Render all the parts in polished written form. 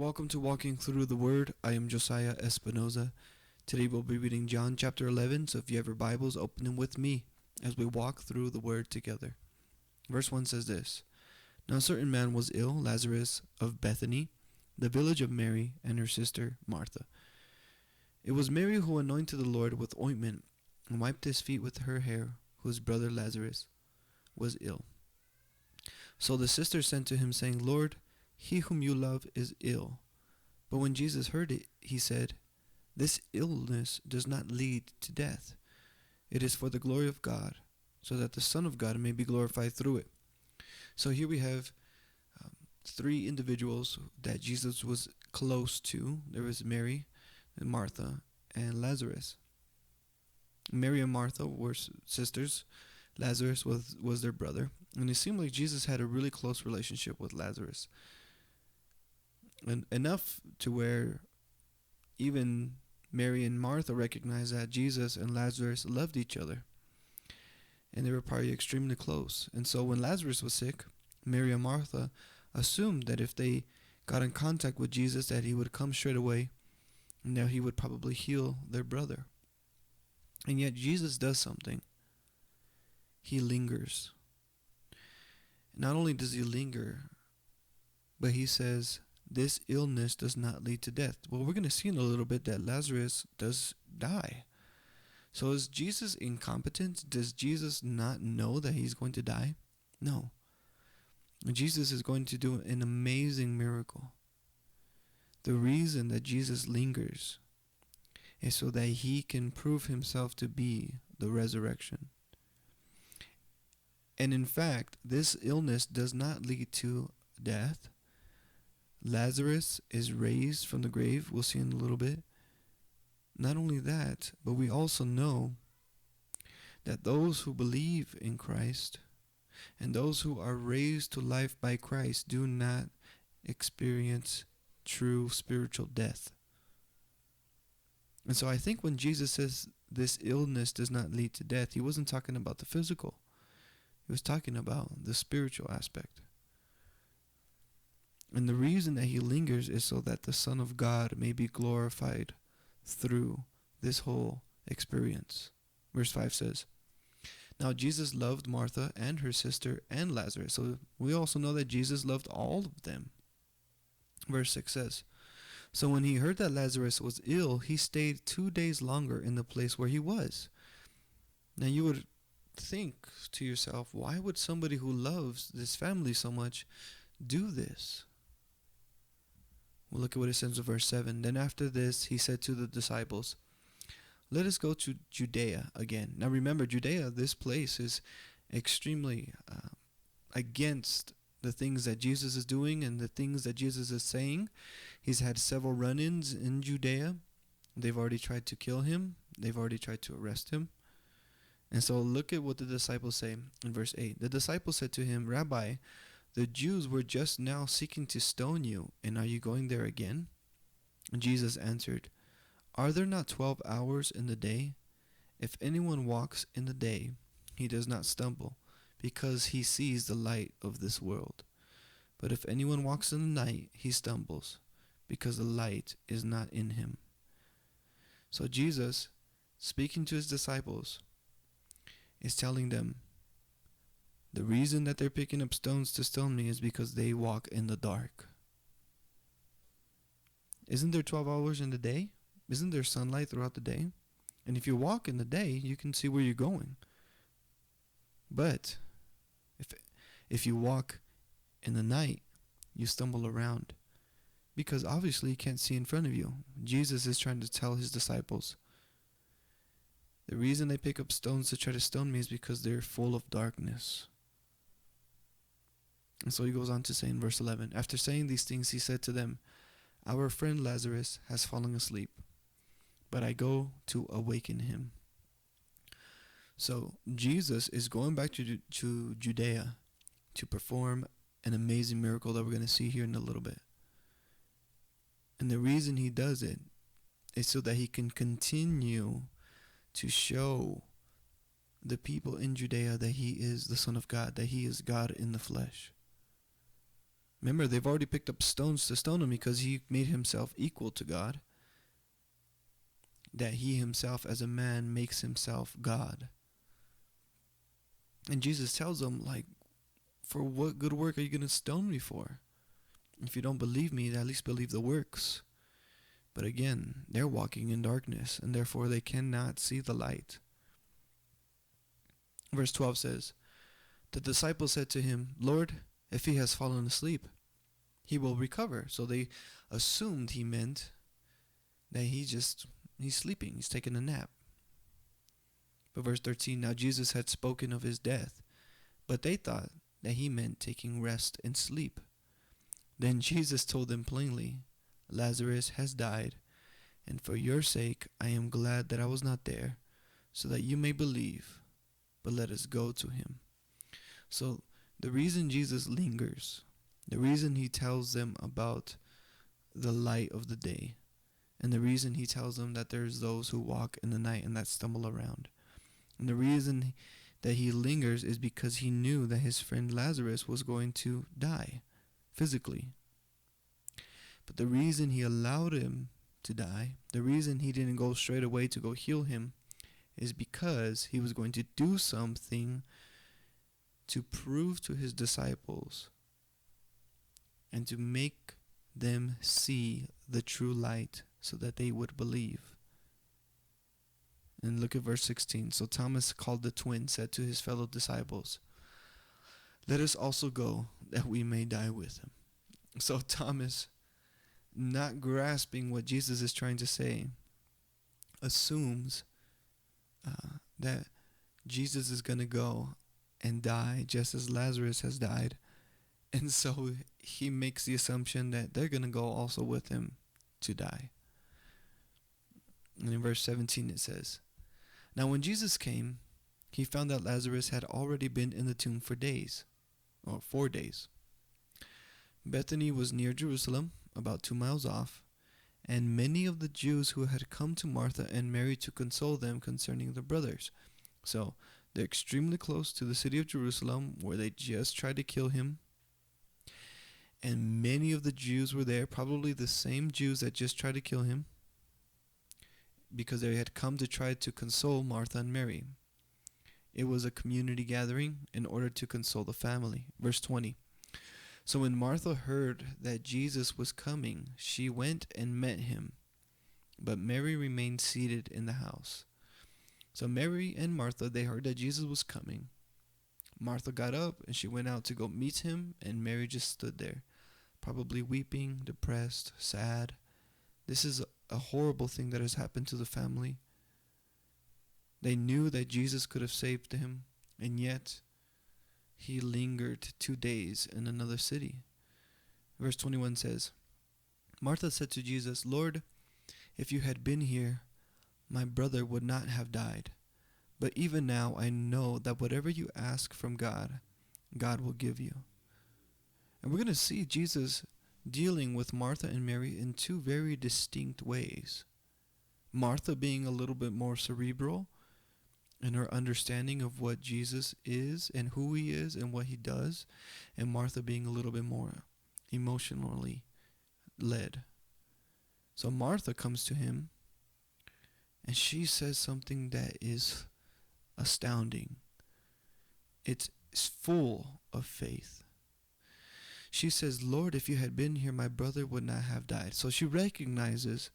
Welcome to Walking Through the Word. I am Josiah Espinoza. Today we'll be reading John chapter 11, so if you have your Bibles, open them with me as we walk through the Word together. Verse 1 says this: Now a certain man was ill, Lazarus of Bethany, the village of Mary and her sister Martha. It was Mary who anointed the Lord with ointment and wiped his feet with her hair, whose brother Lazarus was ill. So the sisters sent to him, saying, Lord, he whom you love is ill. But when Jesus heard it, he said, This illness does not lead to death. It is for the glory of God, so that the Son of God may be glorified through it. So here we have three individuals that Jesus was close to. There was Mary, and Martha, and Lazarus. Mary and Martha were sisters. Lazarus was their brother. And it seemed like Jesus had a really close relationship with Lazarus. And enough to where even Mary and Martha recognized that Jesus and Lazarus loved each other. And they were probably extremely close. And so when Lazarus was sick, Mary and Martha assumed that if they got in contact with Jesus, that he would come straight away and that he would probably heal their brother. And yet Jesus does something. He lingers. Not only does he linger, but he says, this illness does not lead to death. Well, we're going to see in a little bit that Lazarus does die. So is Jesus incompetent? Does Jesus not know that he's going to die? No. Jesus is going to do an amazing miracle. The reason that Jesus lingers is so that he can prove himself to be the resurrection. And in fact, this illness does not lead to death. Lazarus is raised from the grave. We'll see in a little bit. Not only that, but we also know that those who believe in Christ and those who are raised to life by Christ do not experience true spiritual death. And so I think when Jesus says this illness does not lead to death, he wasn't talking about the physical. He was talking about the spiritual aspect. And the reason that he lingers is so that the Son of God may be glorified through this whole experience. Verse 5 says, Now Jesus loved Martha and her sister and Lazarus. So we also know that Jesus loved all of them. Verse 6 says, So when he heard that Lazarus was ill, he stayed 2 days longer in the place where he was. Now you would think to yourself, why would somebody who loves this family so much do this? Well, look at what it says in verse 7. Then after this, he said to the disciples, Let us go to Judea again. Now remember, Judea, this place is extremely against the things that Jesus is doing and the things that Jesus is saying. He's had several run-ins in Judea. They've already tried to kill him. They've already tried to arrest him. And so look at what the disciples say in verse 8. The disciples said to him, Rabbi, the Jews were just now seeking to stone you, and are you going there again? And Jesus answered, Are there not 12 hours in the day? If anyone walks in the day, he does not stumble, because he sees the light of this world. But if anyone walks in the night, he stumbles, because the light is not in him. So Jesus, speaking to his disciples, is telling them, the reason that they're picking up stones to stone me is because they walk in the dark. Isn't there 12 hours in the day? Isn't there sunlight throughout the day? And if you walk in the day, you can see where you're going. But if you walk in the night, you stumble around. Because obviously you can't see in front of you. Jesus is trying to tell his disciples, the reason they pick up stones to try to stone me is because they're full of darkness. And so he goes on to say in verse 11, After saying these things, he said to them, Our friend Lazarus has fallen asleep, but I go to awaken him. So Jesus is going back to Judea to perform an amazing miracle that we're going to see here in a little bit. And the reason he does it is so that he can continue to show the people in Judea that he is the Son of God, that he is God in the flesh. Remember, they've already picked up stones to stone him because he made himself equal to God. That he himself as a man makes himself God. And Jesus tells them, like, for what good work are you going to stone me for? If you don't believe me, at least believe the works. But again, they're walking in darkness, and therefore they cannot see the light. Verse 12 says, the disciples said to him, Lord, if he has fallen asleep, he will recover. So they assumed he meant that he's sleeping, he's taking a nap. But verse 13, now Jesus had spoken of his death, but they thought that he meant taking rest and sleep. Then Jesus told them plainly, Lazarus has died, and for your sake I am glad that I was not there, so that you may believe, but let us go to him. So the reason Jesus lingers, the reason he tells them about the light of the day, and the reason he tells them that there's those who walk in the night and that stumble around, and the reason that he lingers is because he knew that his friend Lazarus was going to die physically. But the reason he allowed him to die, the reason he didn't go straight away to go heal him, is because he was going to do something to prove to his disciples and to make them see the true light so that they would believe. And look at verse 16. So Thomas, called the twin, said to his fellow disciples, let us also go, that we may die with him. So Thomas, not grasping what Jesus is trying to say, assumes that Jesus is going to go and die just as Lazarus has died. And so he makes the assumption that they're going to go also with him to die. And in verse 17 it says, now when Jesus came, he found that Lazarus had already been in the tomb for 4 days. Bethany was near Jerusalem, about 2 miles off, and many of the Jews who had come to Martha and Mary to console them concerning their brothers. So they're extremely close to the city of Jerusalem, where they just tried to kill him. And many of the Jews were there, probably the same Jews that just tried to kill him, because they had come to try to console Martha and Mary. It was a community gathering in order to console the family. Verse 20. So when Martha heard that Jesus was coming, she went and met him, but Mary remained seated in the house. So Mary and Martha, they heard that Jesus was coming. Martha got up and she went out to go meet him, and Mary just stood there, probably weeping, depressed, sad. This is a horrible thing that has happened to the family. They knew that Jesus could have saved him, and yet he lingered 2 days in another city. Verse 21 says, Martha said to Jesus, Lord, if you had been here, my brother would not have died. But even now I know that whatever you ask from God, God will give you. And we're going to see Jesus dealing with Martha and Mary in 2 very distinct ways. Martha being a little bit more cerebral in her understanding of what Jesus is and who he is and what he does, and Martha being a little bit more emotionally led. So Martha comes to him and she says something that is astounding. It's full of faith. She says, Lord, if you had been here, my brother would not have died. So she recognizes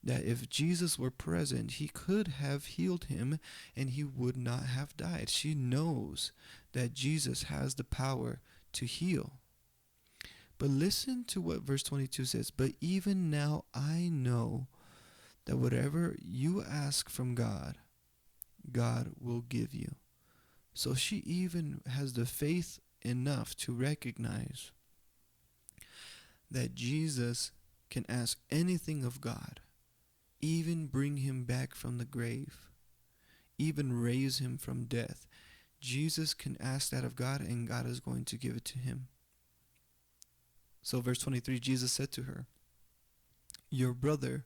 that if Jesus were present, he could have healed him and he would not have died. She knows that Jesus has the power to heal. But listen to what verse 22 says. But even now I know that whatever you ask from God, God will give you. So she even has the faith enough to recognize that Jesus can ask anything of God, even bring him back from the grave, even raise him from death. Jesus can ask that of God, and God is going to give it to him. So verse 23, Jesus said to her, your brother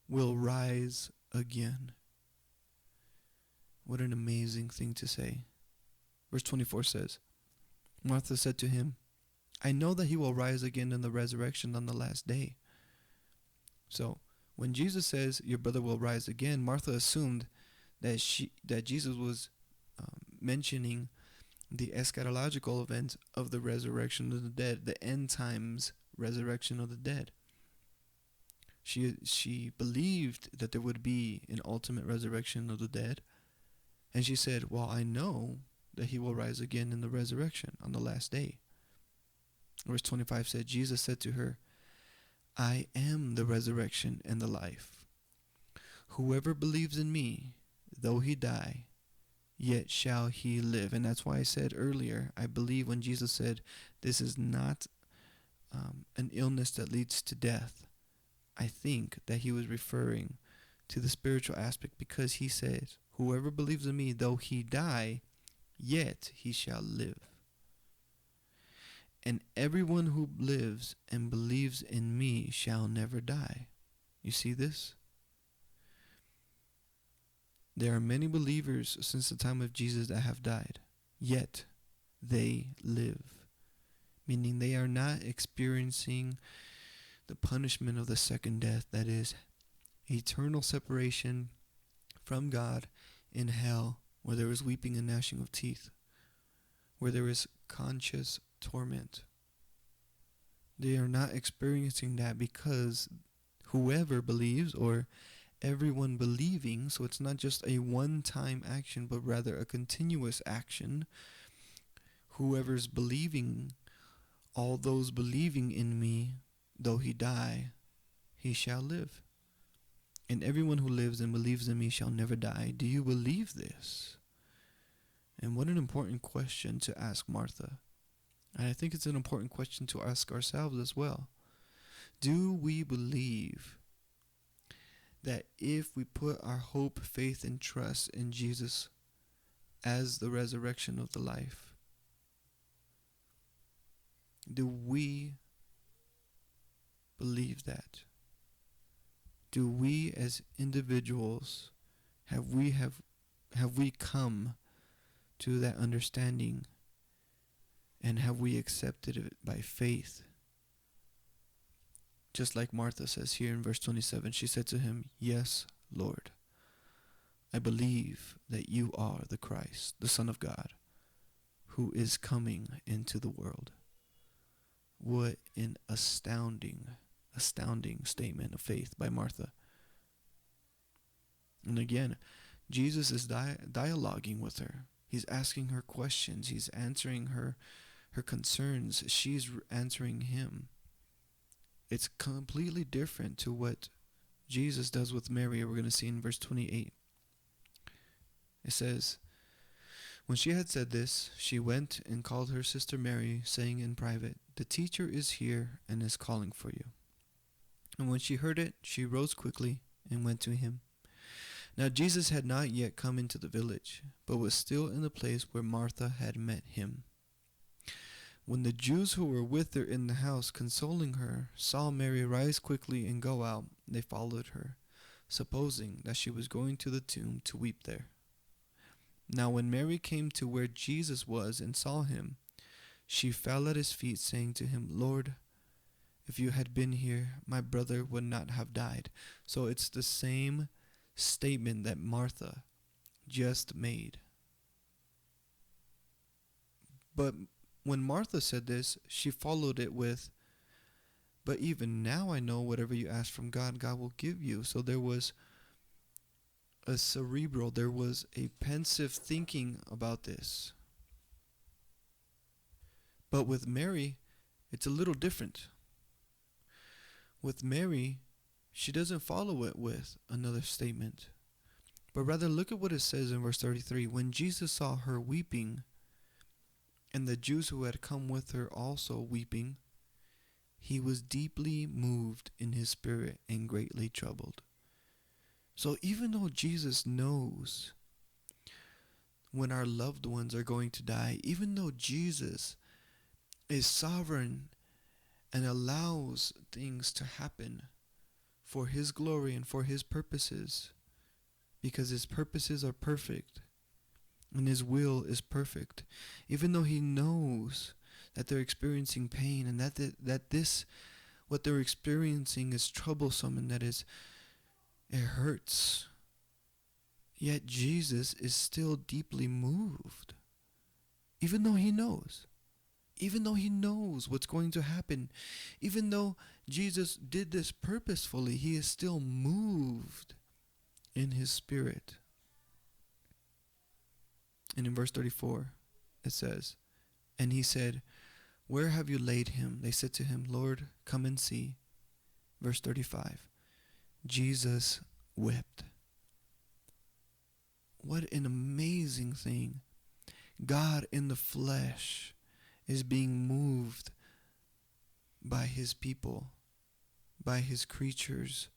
will rise again. What an amazing thing to say. Verse 24 says, Martha said to him, I know that he will rise again in the resurrection on the last day. So when Jesus says your brother will rise again, Martha assumed that Jesus was mentioning the eschatological event of the resurrection of the dead, the end times resurrection of the dead. She believed that there would be an ultimate resurrection of the dead, and she said, well, I know that he will rise again in the resurrection on the last day. Verse 25 said, Jesus said to her, I am the resurrection and the life. Whoever believes in me, though he die, yet shall he live. And that's why I said earlier, I believe when Jesus said, this is not an illness that leads to death, I think that he was referring to the spiritual aspect, because he says, whoever believes in me, though he die, yet he shall live. And everyone who lives and believes in me shall never die. You see this? There are many believers since the time of Jesus that have died, yet they live. Meaning they are not experiencing the punishment of the second death, that is, eternal separation from God in hell, where there is weeping and gnashing of teeth, where there is conscious torment. They are not experiencing that because whoever believes, or everyone believing, so it's not just a one-time action, but rather a continuous action. Whoever's believing, all those believing in me, though he die, he shall live. And everyone who lives and believes in me shall never die. Do you believe this? And what an important question to ask Martha. And I think it's an important question to ask ourselves as well. Do we believe that if we put our hope, faith, and trust in Jesus as the resurrection of the life, do we believe that? Do we as individuals, have we come to that understanding, and have we accepted it by faith? Just like Martha says here in verse 27, she said to him, yes, Lord, I believe that you are the Christ, the Son of God, who is coming into the world. What an astounding statement of faith by Martha. And again, Jesus is dialoguing with her. He's asking her questions. He's answering her concerns. She's answering him. It's completely different to what Jesus does with Mary. We're going to see in verse 28. It says, when she had said this, she went and called her sister Mary, saying in private, the teacher is here and is calling for you. And when she heard it, she rose quickly and went to him. Now Jesus had not yet come into the village, but was still in the place where Martha had met him. When the Jews who were with her in the house, consoling her, saw Mary rise quickly and go out, they followed her, supposing that she was going to the tomb to weep there. Now when Mary came to where Jesus was and saw him, she fell at his feet, saying to him, Lord, if you had been here, my brother would not have died. So it's the same statement that Martha just made. But when Martha said this, she followed it with, but even now I know whatever you ask from God, God will give you. So there was a cerebral, there was a pensive thinking about this. But with Mary, it's a little different. With Mary, she doesn't follow it with another statement, but rather look at what it says in verse 33. When Jesus saw her weeping, and the Jews who had come with her also weeping, he was deeply moved in his spirit and greatly troubled. So even though Jesus knows when our loved ones are going to die, even though Jesus is sovereign and allows things to happen for his glory and for his purposes, because his purposes are perfect and his will is perfect, even though he knows that they're experiencing pain, and that this what they're experiencing is troublesome, and it hurts. Yet Jesus is still deeply moved, even though he knows. Even though he knows what's going to happen, even though Jesus did this purposefully, he is still moved in his spirit. And in verse 34, it says, "And he said, 'Where have you laid him?' They said to him, 'Lord, come and see.'" Verse 35, Jesus wept. What an amazing thing. God in the flesh is being moved by his people, by his creatures.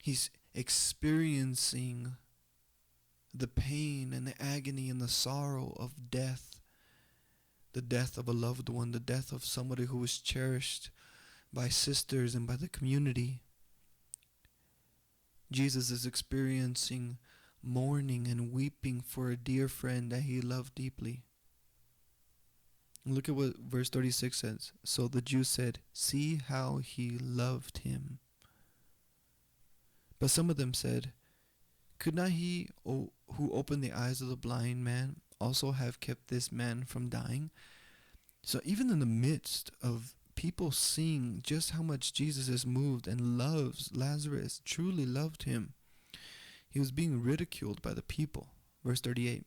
He's experiencing the pain and the agony and the sorrow of death, the death of a loved one, the death of somebody who was cherished by sisters and by the community. Jesus is experiencing mourning and weeping for a dear friend that he loved deeply. Look at what verse 36 says. "So the Jews said, 'See how he loved him.' But some of them said, 'Could not he who opened the eyes of the blind man also have kept this man from dying?'" So even in the midst of people seeing just how much Jesus is moved and loves Lazarus, truly loved him, he was being ridiculed by the people. Verse 38.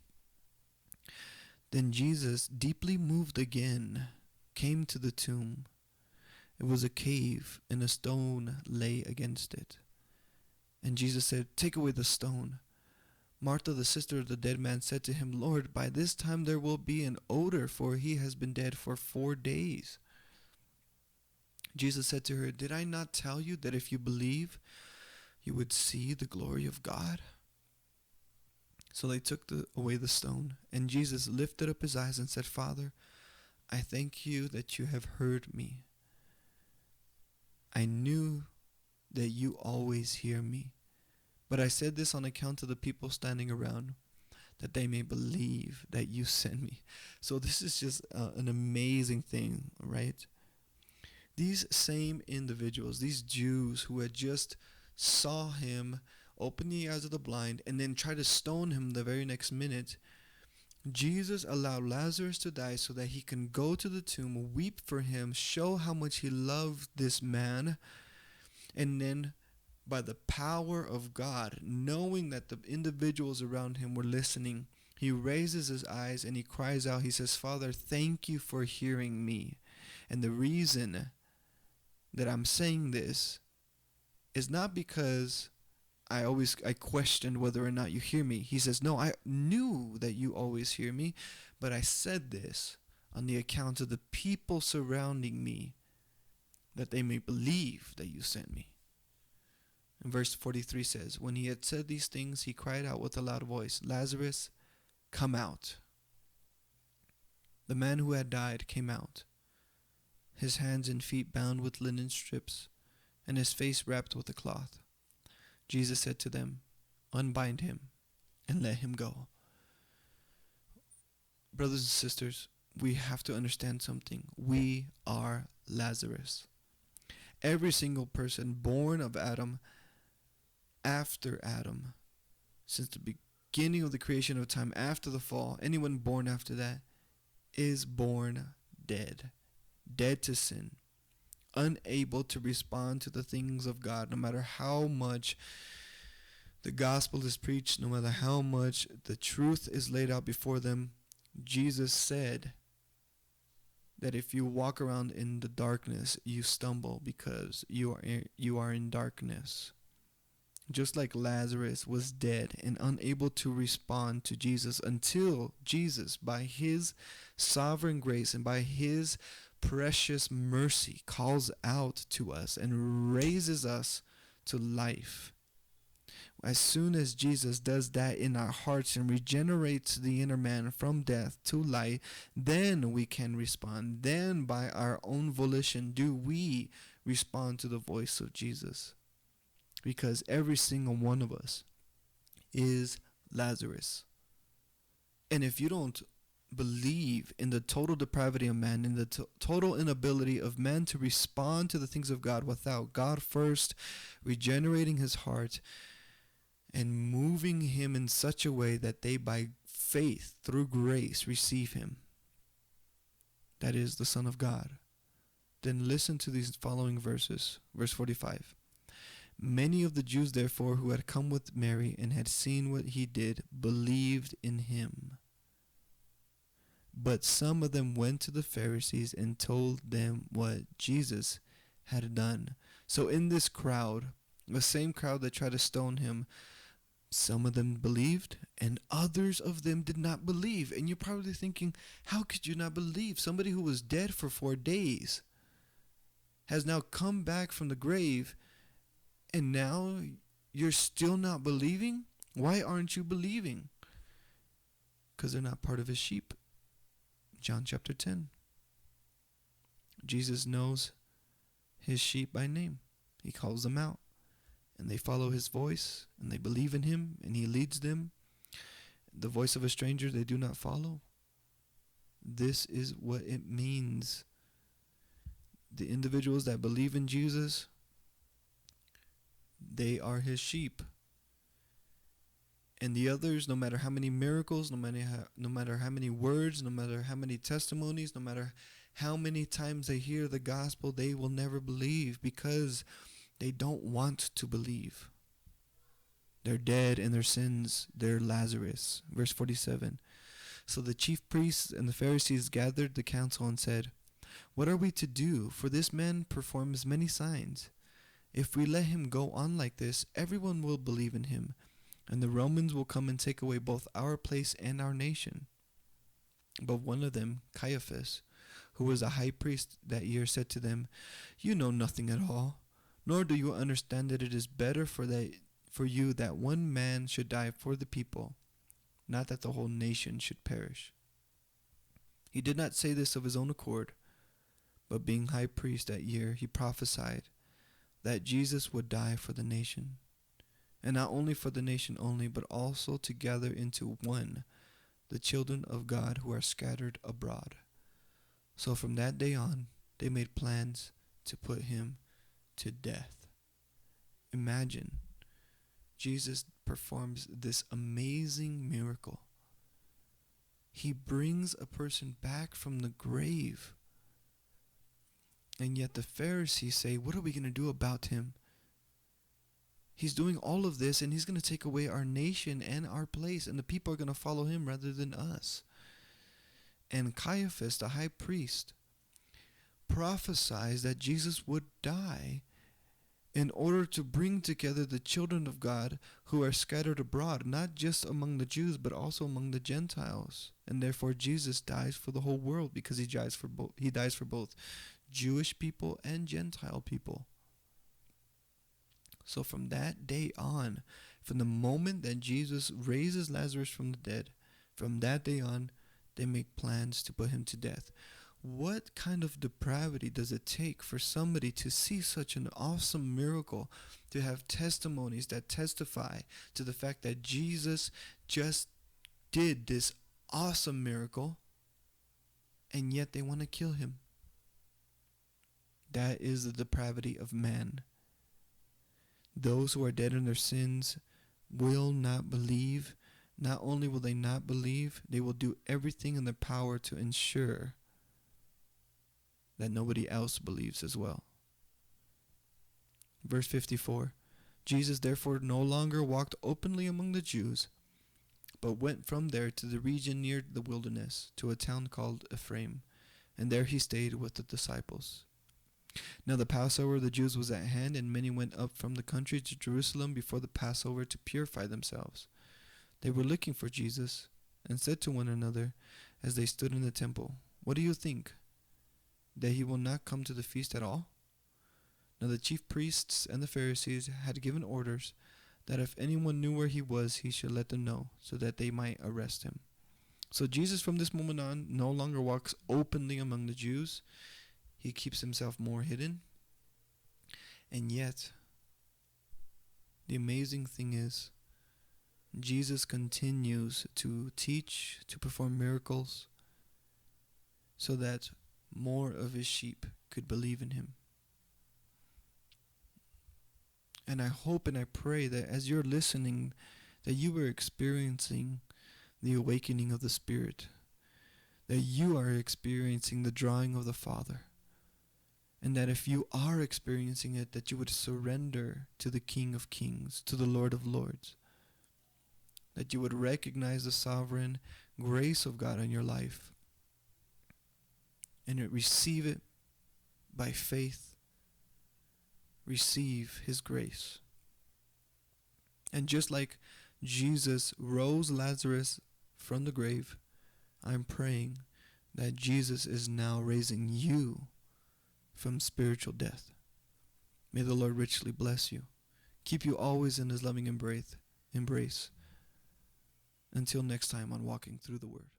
"Then Jesus, deeply moved again, came to the tomb. It was a cave, and a stone lay against it. And Jesus said, 'Take away the stone.' Martha, the sister of the dead man, said to him, 'Lord, by this time there will be an odor, for he has been dead for 4 days.' Jesus said to her, 'Did I not tell you that if you believe, you would see the glory of God?' So they took away the stone, and Jesus lifted up his eyes and said, 'Father, I thank you that you have heard me. I knew that you always hear me, but I said this on account of the people standing around, that they may believe that you sent me.'" So this is just an amazing thing, right? These same individuals, these Jews who had just saw him open the eyes of the blind and then try to stone him the very next minute, Jesus allowed Lazarus to die so that he can go to the tomb, weep for him, show how much he loved this man, and then by the power of God, knowing that the individuals around him were listening, he raises his eyes and he cries out. He says, "Father, thank you for hearing me. And the reason that I'm saying this is not because I questioned whether or not you hear me." He says, "No, I knew that you always hear me, but I said this on the account of the people surrounding me, that they may believe that you sent me." And verse 43 says, "When he had said these things, he cried out with a loud voice, 'Lazarus, come out.' The man who had died came out, his hands and feet bound with linen strips, and his face wrapped with a cloth. Jesus said to them, 'Unbind him and let him go.'" Brothers and sisters, we have to understand something. We are Lazarus. Every single person born of Adam, after Adam, since the beginning of the creation of time, after the fall, anyone born after that is born dead. Dead to sin. Unable to respond to the things of God, no matter how much the gospel is preached, no matter how much the truth is laid out before them. Jesus said that if you walk around in the darkness, you stumble because you are in darkness. Just like Lazarus was dead and unable to respond to Jesus until Jesus, by his sovereign grace and by his precious mercy, calls out to us and raises us to life. As soon as Jesus does that in our hearts and regenerates the inner man from death to life, then we can respond. Then by our own volition do we respond to the voice of Jesus. Because every single one of us is Lazarus. And if you don't believe in the total depravity of man, in the total inability of man to respond to the things of God without God first regenerating his heart and moving him in such a way that they by faith through grace receive him, that is the Son of God. Then listen to these following verses. Verse 45. Many of the Jews therefore who had come with Mary and had seen what he did believed in him. But some of them went to the Pharisees and told them what Jesus had done. So in this crowd, the same crowd that tried to stone him, some of them believed and others of them did not believe. And you're probably thinking, how could you not believe? Somebody who was dead for 4 days has now come back from the grave, and now you're still not believing? Why aren't you believing? Because they're not part of his sheep. John chapter 10. Jesus knows his sheep by name. He calls them out, and they follow his voice, and they believe in him, and he leads them. The voice of a stranger they do not follow. This is what it means. The individuals that believe in Jesus, they are his sheep. And the others, no matter how many miracles, no matter how many words, no matter how many testimonies, no matter how many times they hear the gospel, they will never believe because they don't want to believe. They're dead in their sins. They're Lazarus. Verse 47. So the chief priests and the Pharisees gathered the council and said, "What are we to do? For this man performs many signs. If we let him go on like this, everyone will believe in him, and the Romans will come and take away both our place and our nation." But one of them, Caiaphas, who was a high priest that year, said to them, "You know nothing at all, nor do you understand that it is better for you that one man should die for the people, not that the whole nation should perish." He did not say this of his own accord, but being high priest that year, he prophesied that Jesus would die for the nation, and not only for the nation only, but also to gather into one the children of God who are scattered abroad. So from that day on, they made plans to put him to death. Imagine, Jesus performs this amazing miracle. He brings a person back from the grave. And yet the Pharisees say, what are we going to do about him? He's doing all of this, and he's going to take away our nation and our place, and the people are going to follow him rather than us. And Caiaphas, the high priest, prophesies that Jesus would die in order to bring together the children of God who are scattered abroad, not just among the Jews, but also among the Gentiles. And therefore Jesus dies for the whole world, because he dies for both Jewish people and Gentile people. So from that day on, from the moment that Jesus raises Lazarus from the dead, from that day on, they make plans to put him to death. What kind of depravity does it take for somebody to see such an awesome miracle, to have testimonies that testify to the fact that Jesus just did this awesome miracle, and yet they want to kill him? That is the depravity of man. Those who are dead in their sins will not believe. Not only will they not believe, they will do everything in their power to ensure that nobody else believes as well. Verse 54. Jesus therefore no longer walked openly among the Jews, but went from there to the region near the wilderness, to a town called Ephraim, and there he stayed with the disciples. Now the Passover of the Jews was at hand, and many went up from the country to Jerusalem before the Passover to purify themselves. They were looking for Jesus, and said to one another as they stood in the temple, "What do you think? That he will not come to the feast at all?" Now the chief priests and the Pharisees had given orders that if anyone knew where he was, he should let them know, so that they might arrest him. So Jesus from this moment on no longer walks openly among the Jews. He keeps himself more hidden. And yet, the amazing thing is, Jesus continues to teach, to perform miracles, so that more of his sheep could believe in him. And I hope and I pray that as you're listening, that you are experiencing the awakening of the Spirit, that you are experiencing the drawing of the Father, and that if you are experiencing it, that you would surrender to the King of Kings, to the Lord of Lords, that you would recognize the sovereign grace of God in your life, and receive it by faith. Receive his grace. And just like Jesus rose Lazarus from the grave, I'm praying that Jesus is now raising you from spiritual death. May the Lord richly bless you. Keep you always in his loving embrace. Until next time on Walking Through the Word.